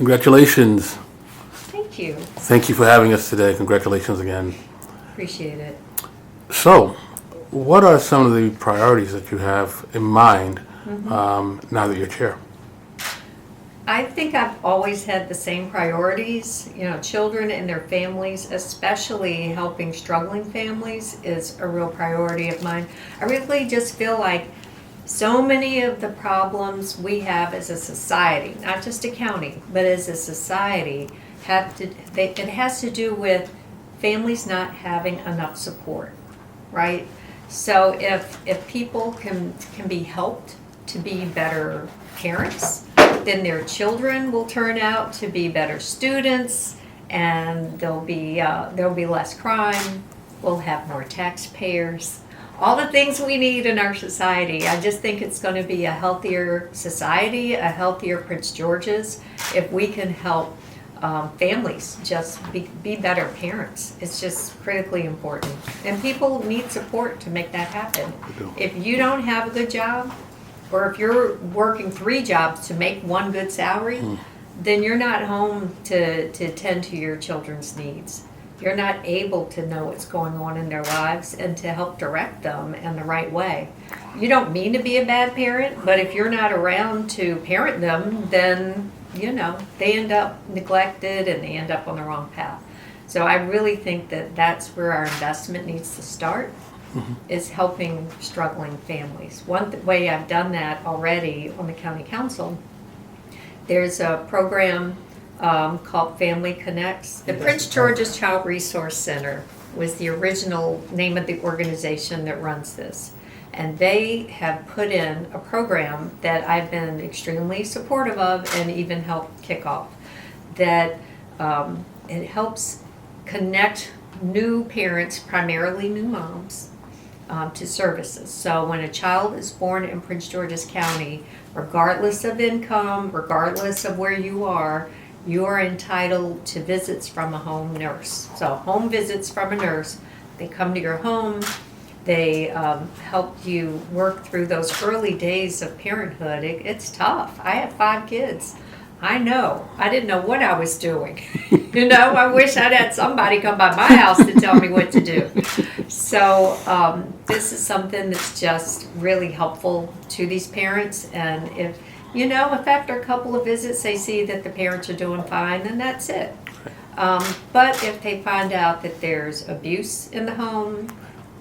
Congratulations. Thank you. Thank you for having us today. Congratulations again. Appreciate it. So, what are some of the priorities that you have in mind now that you're chair? I think I've always had the same priorities. You know, children and their families, especially helping struggling families, is a real priority of mine. I really just feel like so many of the problems we have as a society, not just a county, but as a society, it has to do with families not having enough support, right? So if people can be helped to be better parents, then their children will turn out to be better students, and there'll be less crime. We'll have more taxpayers. All the things we need in our society. I just think it's going to be a healthier society, a healthier Prince George's, if we can help families just be better parents. It's just critically important. And people need support to make that happen. If you don't have a good job, or if you're working 3 jobs to make 1 good salary, then you're not home to tend to your children's needs. You're not able to know what's going on in their lives and to help direct them in the right way. You don't mean to be a bad parent, but if you're not around to parent them, then, you know, they end up neglected and they end up on the wrong path. So I really think that that's where our investment needs to start. Is helping struggling families. One way I've done that already on the county council, there's a program called Family Connects. The Prince George's Child Resource Center was the original name of the organization that runs this. And they have put in a program that I've been extremely supportive of and even helped kick off. That it helps connect new parents, primarily new moms, to services. So when a child is born in Prince George's County, regardless of income, regardless of where you are entitled to visits from a home nurse. So home visits from a nurse. They come to your home. They help you work through those early days of parenthood. It's tough. I have 5 kids. I know. I didn't know what I was doing. You know, I wish I'd had somebody come by my house to tell me what to do. So this is something that's just really helpful to these parents. And if after a couple of visits they see that the parents are doing fine, then that's it. But if they find out that there's abuse in the home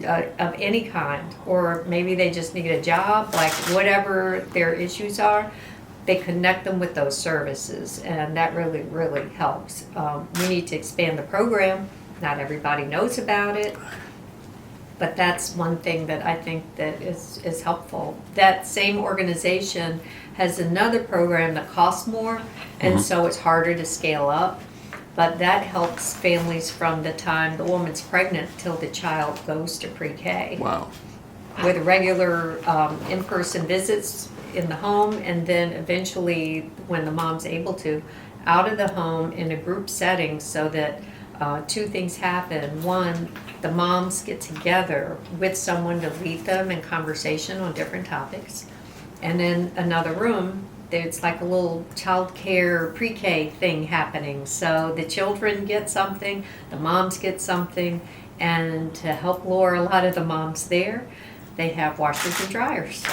of any kind, or maybe they just need a job, like whatever their issues are, they connect them with those services, and that really, really helps. We need to expand the program. Not everybody knows about it, but that's one thing that I think that is helpful. That same organization has another program that costs more, and so it's harder to scale up. But that helps families from the time the woman's pregnant till the child goes to pre-K. Wow. With regular in-person visits in the home, and then eventually, when the mom's able to, out of the home in a group setting, so that 2 things happen. One, the moms get together with someone to lead them in conversation on different topics. And then another room, it's like a little child care pre-K thing happening. So the children get something, the moms get something, and to help lure a lot of the moms there, they have washers and dryers.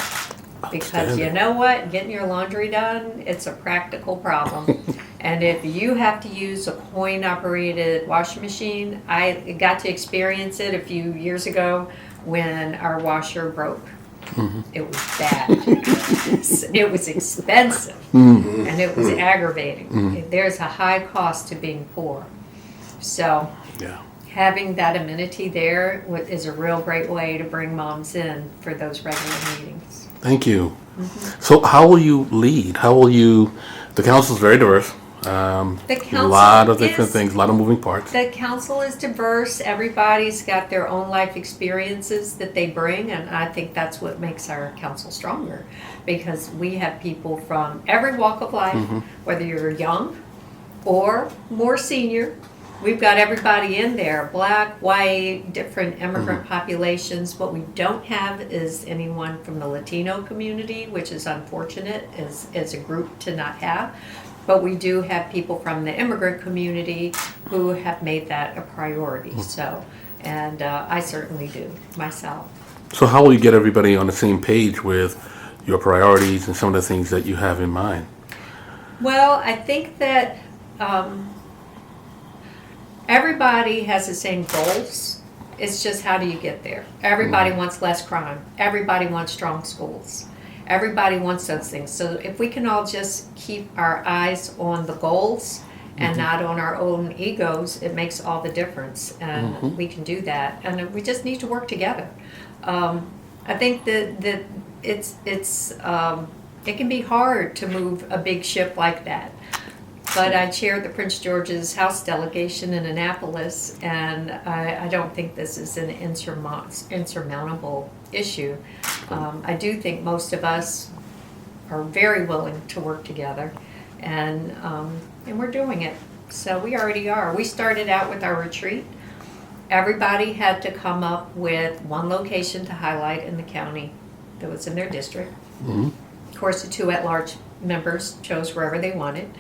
Because you know what? Getting your laundry done, it's a practical problem. And if you have to use a coin-operated washing machine, I got to experience it a few years ago when our washer broke. It was bad. It was expensive. And it was aggravating. There's a high cost to being poor. So having that amenity there is a real great way to bring moms in for those regular meetings. Thank you. So how will you lead? The council is very diverse. A lot of different things, a lot of moving parts. The council is diverse. Everybody's got their own life experiences that they bring, and I think that's what makes our council stronger, because we have people from every walk of life, whether you're young or more senior. We've got everybody in there, black, white, different immigrant populations. What we don't have is anyone from the Latino community, which is unfortunate as a group to not have. But we do have people from the immigrant community who have made that a priority. So, and I certainly do myself. So how will you get everybody on the same page with your priorities and some of the things that you have in mind? Well, I think that everybody has the same goals. It's just how do you get there? Everybody wants less crime. Everybody wants strong schools. Everybody wants those things. So if we can all just keep our eyes on the goals and not on our own egos, it makes all the difference. And we can do that. And we just need to work together. I think that it can be hard to move a big ship like that. But I chaired the Prince George's House delegation in Annapolis, and I don't think this is an insurmountable issue. I do think most of us are very willing to work together, and we're doing it. So we already are. We started out with our retreat. Everybody had to come up with one location to highlight in the county that was in their district. Of course, the 2 at-large members chose wherever they wanted.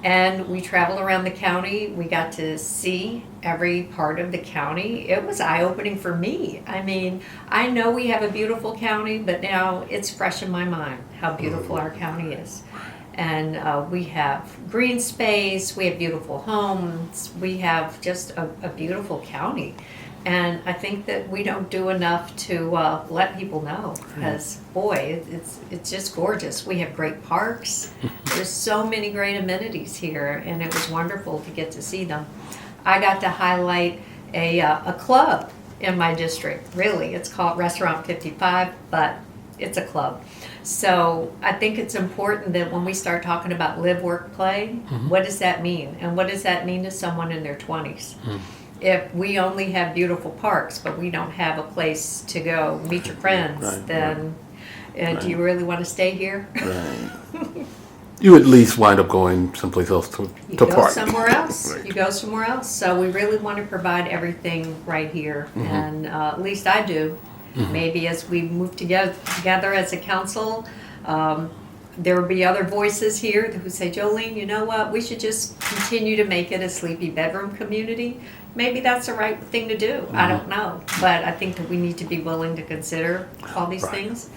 And we traveled around the county. We got to see every part of the county. It was eye-opening for me. I mean, I know we have a beautiful county, but now it's fresh in my mind how beautiful our county is. And we have green space, we have beautiful homes, we have just a beautiful county. And I think that we don't do enough to let people know, because boy, it's just gorgeous. We have great parks. There's so many great amenities here, and it was wonderful to get to see them. I got to highlight a club in my district. Really, it's called Restaurant 55, but it's a club. So I think it's important that when we start talking about live, work, play, what does that mean? And what does that mean to someone in their 20s? If we only have beautiful parks, but we don't have a place to go meet your friends, then do you really want to stay here? Right. You at least wind up going someplace else to park. Somewhere else. Right. You go somewhere else. So we really want to provide everything right here, and at least I do. Maybe as we move together as a council, there will be other voices here who say, Jolene, you know what? We should just continue to make it a sleepy bedroom community. Maybe that's the right thing to do. I don't know. But I think that we need to be willing to consider all these things.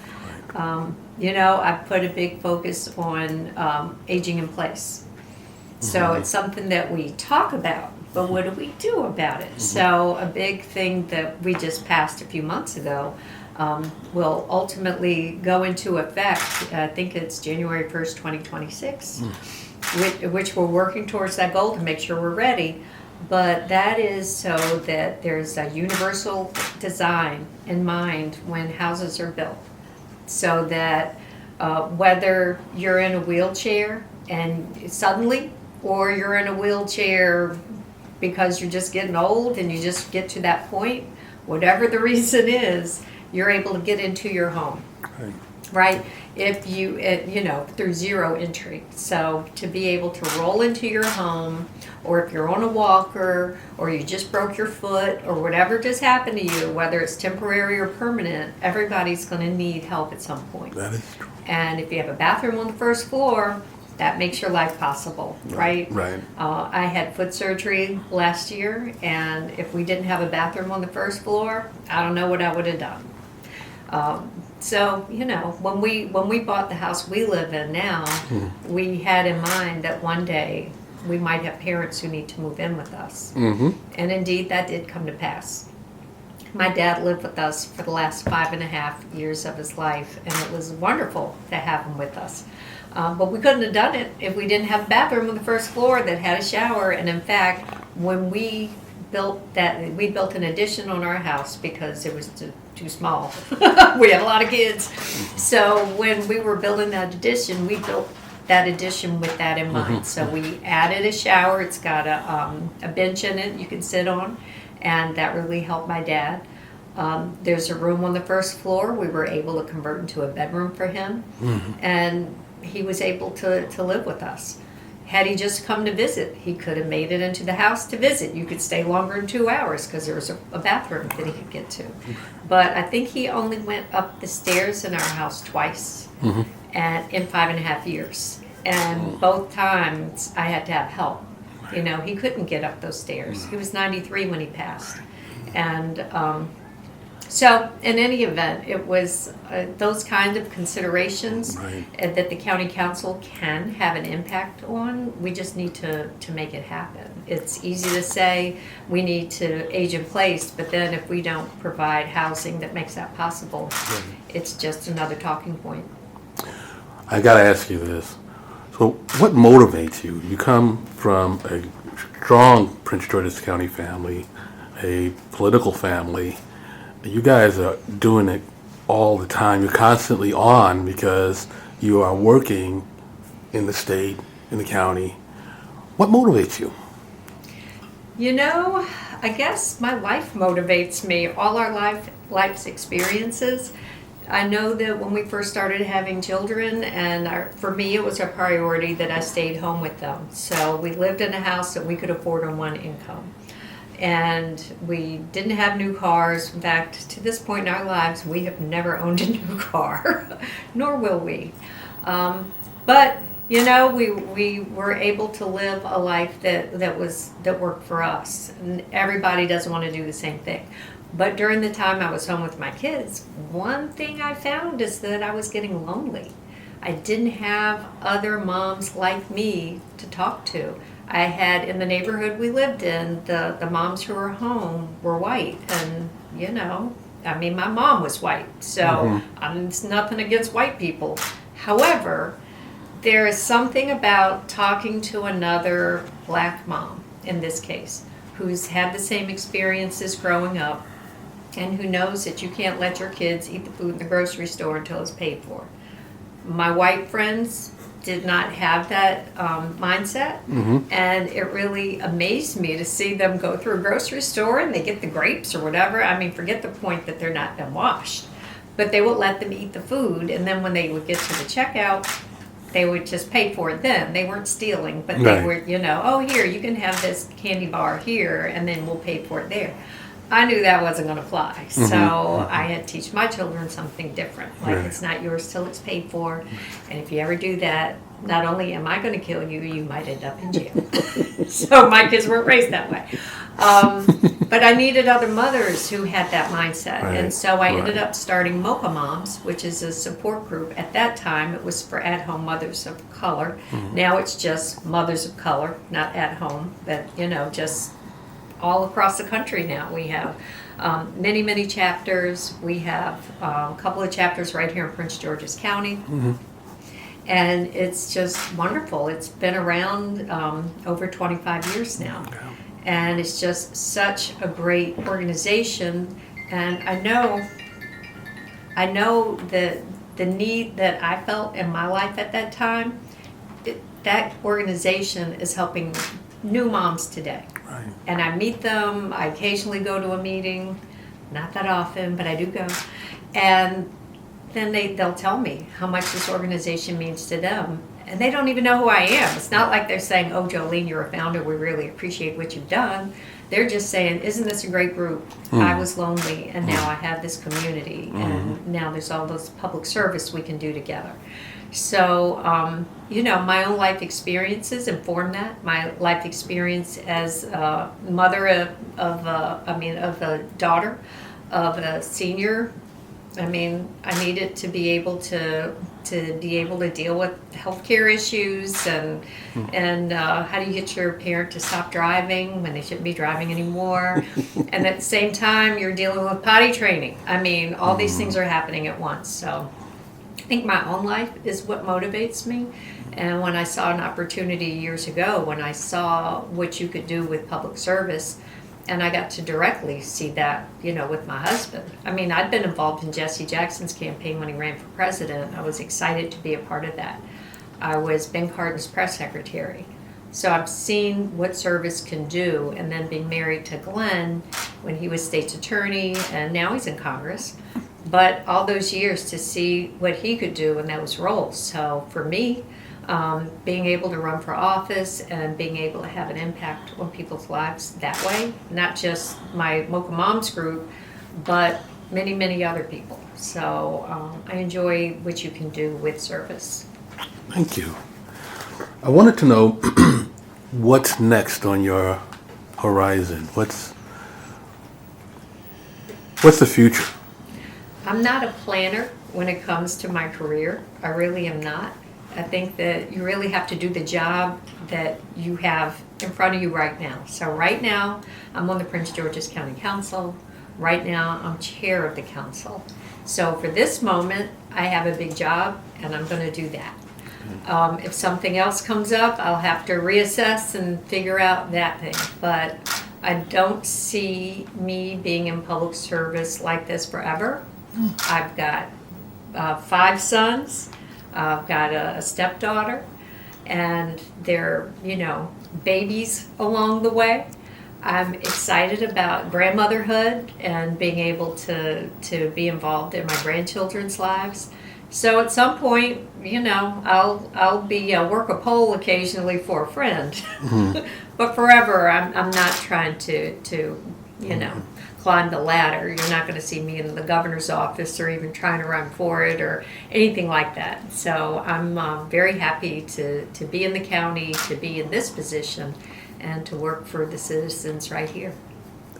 You know, I've put a big focus on aging in place. So it's something that we talk about, but what do we do about it? So a big thing that we just passed a few months ago will ultimately go into effect, I think it's January 1st, 2026, which we're working towards that goal to make sure we're ready. But that is so that there's a universal design in mind when houses are built. So that whether you're in a wheelchair and suddenly, or you're in a wheelchair because you're just getting old and you just get to that point, whatever the reason is, you're able to get into your home. Right? If you, through zero entry. So to be able to roll into your home, or if you're on a walker, or you just broke your foot, or whatever just happened to you, whether it's temporary or permanent, everybody's going to need help at some point. That is true. And if you have a bathroom on the first floor, that makes your life possible, right? Right. I had foot surgery last year, and if we didn't have a bathroom on the first floor, I don't know what I would have done. So, when we bought the house we live in now, we had in mind that one day we might have parents who need to move in with us. And indeed, that did come to pass. My dad lived with us for the last 5.5 years of his life, and it was wonderful to have him with us. But we couldn't have done it if we didn't have a bathroom on the first floor that had a shower. And in fact, when we built an addition on our house because it was too small. We had a lot of kids. So when we were building that addition, we built that addition with that in mind. So we added a shower. It's got a bench in it you can sit on, and that really helped my dad. There's a room on the first floor we were able to convert into a bedroom for him, and he was able to live with us. Had he just come to visit, he could have made it into the house to visit. You could stay longer than 2 hours because there was a bathroom that he could get to. But I think he only went up the stairs in our house twice and in 5.5 years. And both times I had to have help. You know, he couldn't get up those stairs. He was 93 when he passed. And so, in any event, it was those kind of considerations that the county council can have an impact on. We just need to make it happen. It's easy to say we need to age in place, but then if we don't provide housing that makes that possible, it's just another talking point. I got to ask you this. So what motivates you? You come from a strong Prince George's County family, a political family. You guys are doing it all the time. You're constantly on because you are working in the state, in the county. What motivates you? You know, I guess my life motivates me, all our life's experiences. I know that when we first started having children, and for me it was a priority that I stayed home with them. So we lived in a house that we could afford on one income. And we didn't have new cars. In fact, to this point in our lives, we have never owned a new car, nor will we. But you know, we were able to live a life that worked for us. And everybody doesn't want to do the same thing. But during the time I was home with my kids, one thing I found is that I was getting lonely. I didn't have other moms like me to talk to. I had, in the neighborhood we lived in, the moms who were home were white. And, you know, I mean, my mom was white. So it's nothing against white people. However, there is something about talking to another black mom, in this case, who's had the same experiences growing up, and who knows that you can't let your kids eat the food in the grocery store until it's paid for. My white friends did not have that mindset, and it really amazed me to see them go through a grocery store and they get the grapes or whatever. I mean, forget the point that they're not been washed, but they would let them eat the food, and then when they would get to the checkout, they would just pay for it then. They weren't stealing, but they were, you know, oh, here, you can have this candy bar here, and then we'll pay for it there. I knew that wasn't going to fly, so I had to teach my children something different. Like, it's not yours till it's paid for, and if you ever do that, not only am I going to kill you, you might end up in jail. So my kids weren't raised that way. But I needed other mothers who had that mindset, and so I ended up starting MOCA Moms, which is a support group. At that time, it was for at-home mothers of color. Now it's just mothers of color, not at home, but, you know, just all across the country now. We have many, many chapters. We have a couple of chapters right here in Prince George's County. And it's just wonderful. It's been around over 25 years now. And it's just such a great organization. And I know that the need that I felt in my life at that time, that organization is helping new moms today. And I meet them. I occasionally go to a meeting, not that often, but I do go. And then they'll tell me how much this organization means to them. And they don't even know who I am. It's not like they're saying, oh, Jolene, you're a founder. We really appreciate what you've done. They're just saying, isn't this a great group? I was lonely, and now I have this community. And now there's all this public service we can do together. So, you know, my own life experiences inform that. My life experience as a mother of a daughter of a senior. I mean, I needed to be able to deal with healthcare issues and how do you get your parent to stop driving when they shouldn't be driving anymore, and at the same time you're dealing with potty training. I mean, all these things are happening at once. So I think my own life is what motivates me. And when I saw an opportunity years ago, when I saw what you could do with public service, and I got to directly see that, you know, with my husband. I mean, I'd been involved in Jesse Jackson's campaign when he ran for president. I was excited to be a part of that. I was Ben Cardin's press secretary. So I've seen what service can do, and then being married to Glenn when he was state's attorney, and now he's in Congress. But all those years to see what he could do in those roles. So for me, being able to run for office and being able to have an impact on people's lives that way, not just my MOCA Moms group, but many, many other people. So I enjoy what you can do with service. Thank you. I wanted to know what's next on your horizon. What's the future? I'm not a planner when it comes to my career. I really am not. I think that you really have to do the job that you have in front of you right now. So right now, I'm on the Prince George's County Council. Right now, I'm chair of the council. So for this moment, I have a big job, and I'm going to do that. If something else comes up, I'll have to reassess and figure out that thing. But I don't see me being in public service like this forever. I've got 5 sons. I've got a stepdaughter, and they're, babies along the way. I'm excited about grandmotherhood and being able to be involved in my grandchildren's lives. So at some point, I'll be a work a pole occasionally for a friend. Mm-hmm. But forever, I'm not trying to climb the ladder. You're not going to see me in the governor's office or even trying to run for it or anything like that. So I'm very happy to be in the county, to be in this position, and to work for the citizens right here.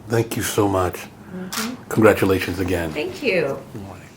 Thank you so much. Congratulations again. Thank you. Good morning.